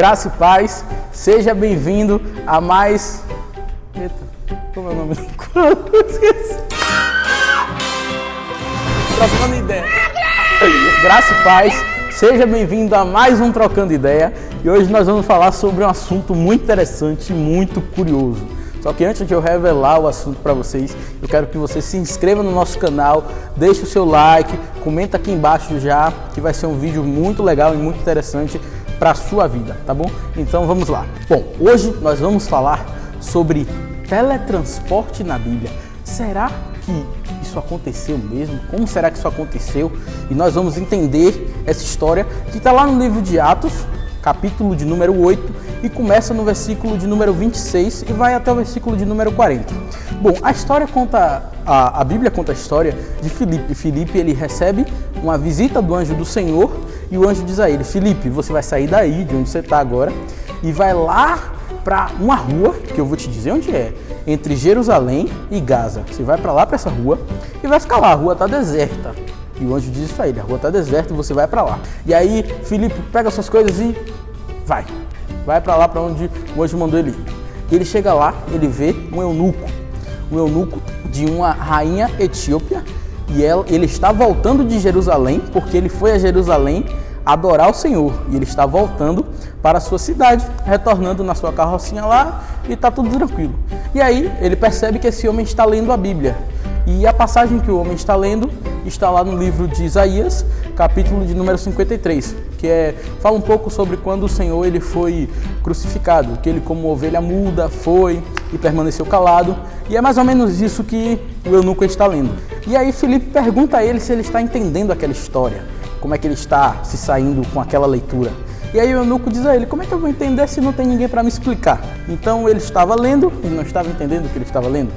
Graça e paz, seja bem-vindo a mais... Eita, como é o nome do quadro? Esqueci. Trocando Ideia. Graça e paz, seja bem-vindo a mais um Trocando Ideia. E hoje nós vamos falar sobre um assunto muito interessante e muito curioso. Só que antes de eu revelar o assunto para vocês, eu quero que você se inscreva no nosso canal, deixe o seu like, comenta aqui embaixo já, que vai ser um vídeo muito legal e muito interessante para a sua vida, tá bom? Então vamos lá. Bom, hoje nós vamos falar sobre teletransporte na Bíblia. Será que isso aconteceu mesmo? Como será que isso aconteceu? E nós vamos entender essa história que está lá no livro de Atos, capítulo de número 8, e começa no versículo de número 26 e vai até o versículo de número 40. Bom, a história conta, a Bíblia conta a história de Filipe. Filipe, ele recebe uma visita do anjo do Senhor e o anjo diz a ele: Filipe, você vai sair daí, de onde você está agora, e vai lá para uma rua, que eu vou te dizer onde é, entre Jerusalém e Gaza. Você vai para lá, para essa rua, e vai ficar lá, a rua está deserta. E o anjo diz isso a ele: a rua está deserta e você vai para lá. E aí Filipe pega suas coisas e vai para lá para onde o anjo mandou ele ir. Ele chega lá, ele vê um eunuco de uma rainha etíope, e ele está voltando de Jerusalém, porque ele foi a Jerusalém adorar o Senhor, e ele está voltando para a sua cidade, retornando na sua carrocinha lá, e está tudo tranquilo. E aí ele percebe que esse homem está lendo a Bíblia, e a passagem que o homem está lendo está lá no livro de Isaías, capítulo de número 53, que fala um pouco sobre quando o Senhor ele foi crucificado, que ele como ovelha muda foi e permaneceu calado, e é mais ou menos isso que o eunuco está lendo. E aí Filipe pergunta a ele se ele está entendendo aquela história, como é que ele está se saindo com aquela leitura. E aí o eunuco diz a ele: como é que eu vou entender se não tem ninguém para me explicar? Então ele estava lendo e não estava entendendo o que ele estava lendo.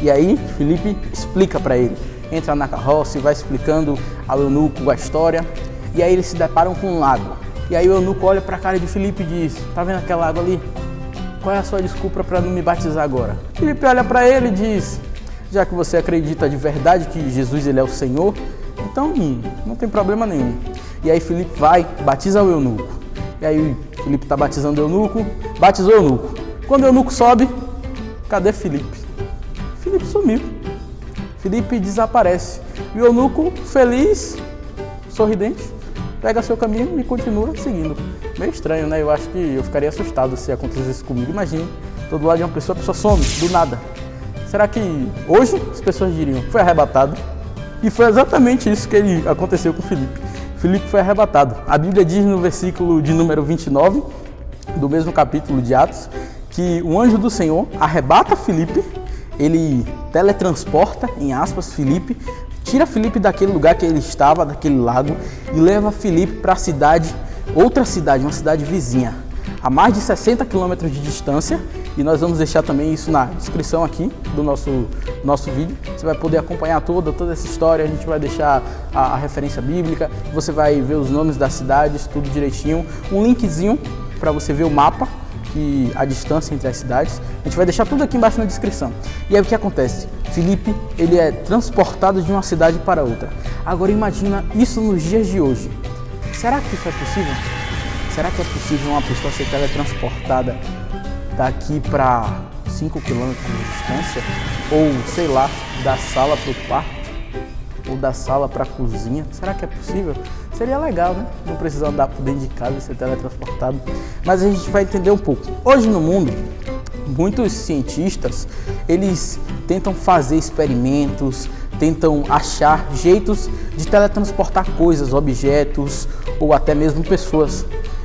E aí Filipe explica para ele, entra na carroça e vai explicando ao eunuco a história. E aí eles se deparam com um lago. E aí o eunuco olha para a cara de Filipe e diz: tá vendo aquela água ali? Qual é a sua desculpa para não me batizar agora? Filipe olha para ele e diz: já que você acredita de verdade que Jesus ele é o Senhor, então não tem problema nenhum. E aí Filipe vai, batiza o eunuco. E aí Filipe está batizando o eunuco, batizou o eunuco. Quando o eunuco sobe, cadê Filipe? Filipe sumiu. Filipe desaparece. E o eunuco, feliz, sorridente, pega seu caminho e continua seguindo. Meio estranho, né? Eu acho que eu ficaria assustado se acontecesse comigo. Imagina, tô do lado de uma pessoa, a pessoa some, do nada. Será que hoje as pessoas diriam: foi arrebatado? E foi exatamente isso que aconteceu com Filipe. Filipe foi arrebatado. A Bíblia diz no versículo de número 29, do mesmo capítulo de Atos, que o anjo do Senhor arrebata Filipe, ele teletransporta, em aspas, Filipe, tira Filipe daquele lugar que ele estava, daquele lago, e leva Filipe para a cidade, outra cidade, uma cidade vizinha, a mais de 60 quilômetros de distância, e nós vamos deixar também isso na descrição aqui do nosso vídeo. Você vai poder acompanhar toda essa história, a gente vai deixar a referência bíblica, você vai ver os nomes das cidades, tudo direitinho, um linkzinho para você ver o mapa, e a distância entre as cidades. A gente vai deixar tudo aqui embaixo na descrição. E aí o que acontece? Filipe, ele é transportado de uma cidade para outra. Agora imagina isso nos dias de hoje. Será que isso é possível? Será que é possível uma pessoa ser teletransportada daqui para 5 quilômetros de distância? Ou, sei lá, da sala para o quarto? Ou da sala para a cozinha? Será que é possível? Seria legal, né? Não precisar andar por dentro de casa e ser teletransportado. Mas a gente vai entender um pouco. Hoje no mundo, muitos cientistas, eles tentam fazer experimentos, tentam achar jeitos de teletransportar coisas, objetos ou até mesmo pessoas.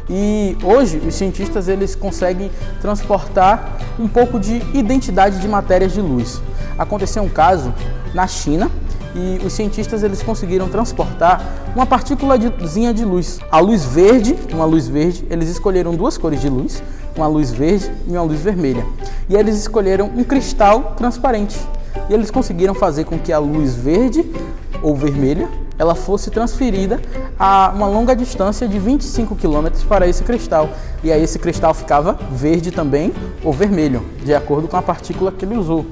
E hoje os cientistas eles conseguem transportar um pouco de identidade de matérias de luz. Aconteceu um caso na China, e os cientistas eles conseguiram transportar uma partículazinha de luz. A luz verde, eles escolheram duas cores de luz, uma luz verde e uma luz vermelha. E eles escolheram um cristal transparente. E eles conseguiram fazer com que a luz verde ou vermelha ela fosse transferida a uma longa distância de 25 km para esse cristal. E aí esse cristal ficava verde também ou vermelho, de acordo com a partícula que ele usou.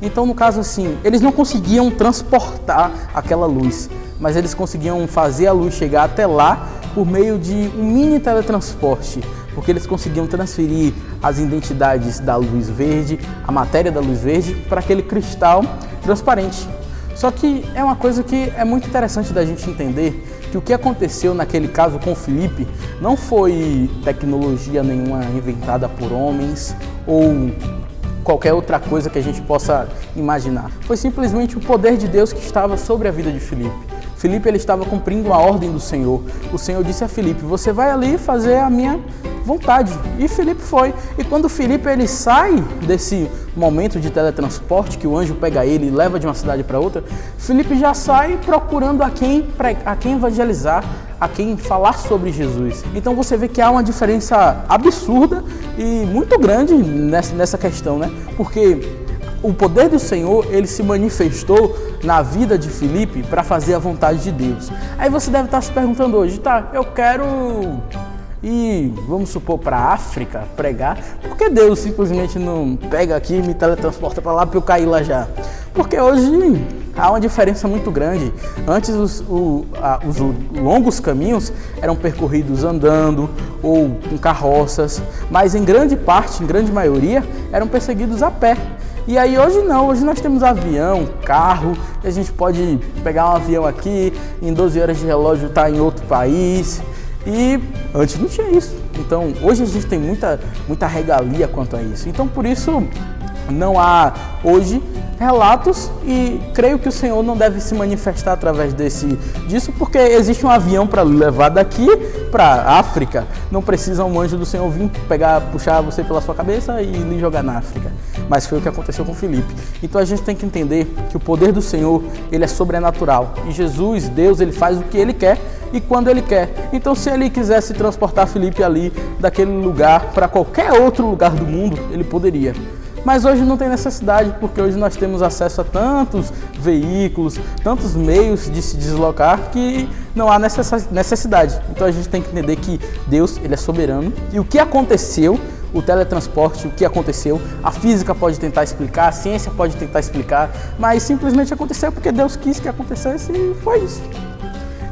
Então, no caso assim, eles não conseguiam transportar aquela luz, mas eles conseguiam fazer a luz chegar até lá por meio de um mini teletransporte. porque eles conseguiam transferir as identidades da luz verde, a matéria da luz verde, para aquele cristal transparente. Só que é uma coisa que é muito interessante da gente entender, que o que aconteceu naquele caso com Filipe não foi tecnologia nenhuma inventada por homens ou qualquer outra coisa que a gente possa imaginar. Foi simplesmente o poder de Deus que estava sobre a vida de Filipe. Filipe, ele estava cumprindo a ordem do Senhor. O Senhor disse a Filipe: você vai ali fazer a minha vontade. E Filipe foi. E quando Filipe ele sai desse momento de teletransporte, que o anjo pega ele e leva de uma cidade para outra, Filipe já sai procurando a quem evangelizar, a quem falar sobre Jesus. Então você vê que há uma diferença absurda e muito grande nessa questão, né? Porque o poder do Senhor, ele se manifestou na vida de Filipe para fazer a vontade de Deus. Aí você deve estar se perguntando hoje: tá, eu quero ir, vamos supor, para a África pregar, por que Deus simplesmente não pega aqui e me teletransporta para lá para eu cair lá já? Porque hoje há uma diferença muito grande. Antes os longos caminhos eram percorridos andando ou com carroças, mas em grande parte, em grande maioria, eram perseguidos a pé. E aí hoje não, hoje nós temos avião, carro, a gente pode pegar um avião aqui, em 12 horas de relógio estar em outro país. E antes não tinha isso. Então hoje a gente tem muita regalia quanto a isso. Então por isso não há hoje relatos, e creio que o Senhor não deve se manifestar através disso, porque existe um avião para levar daqui para a África. Não precisa um anjo do Senhor vir puxar você pela sua cabeça e lhe jogar na África. Mas foi o que aconteceu com Filipe. Então a gente tem que entender que o poder do Senhor, ele é sobrenatural. E Jesus, Deus, ele faz o que ele quer e quando ele quer. Então se ele quisesse transportar Filipe ali daquele lugar para qualquer outro lugar do mundo, ele poderia. Mas hoje não tem necessidade, porque hoje nós temos acesso a tantos veículos, tantos meios de se deslocar, que não há necessidade. Então a gente tem que entender que Deus, ele é soberano, e o que aconteceu, o teletransporte, o que aconteceu, a física pode tentar explicar, a ciência pode tentar explicar, mas simplesmente aconteceu porque Deus quis que acontecesse e foi isso.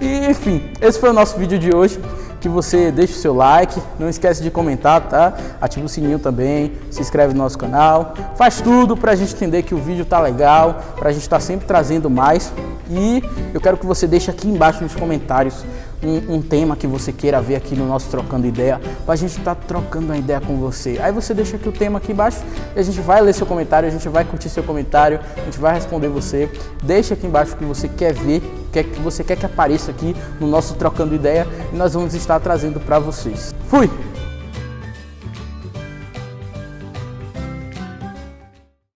E enfim, esse foi o nosso vídeo de hoje. Que você deixe o seu like, não esquece de comentar, tá? Ativa o sininho também, se inscreve no nosso canal, faz tudo pra gente entender que o vídeo tá legal, pra gente estar sempre trazendo mais. E eu quero que você deixe aqui embaixo nos comentários um tema que você queira ver aqui no nosso Trocando Ideia, pra gente estar trocando uma ideia com você. Aí você deixa aqui o tema aqui embaixo e a gente vai ler seu comentário, a gente vai curtir seu comentário, a gente vai responder você. Deixa aqui embaixo o que você quer ver, o que você quer que apareça aqui no nosso Trocando Ideia, e nós vamos estar trazendo para vocês. Fui!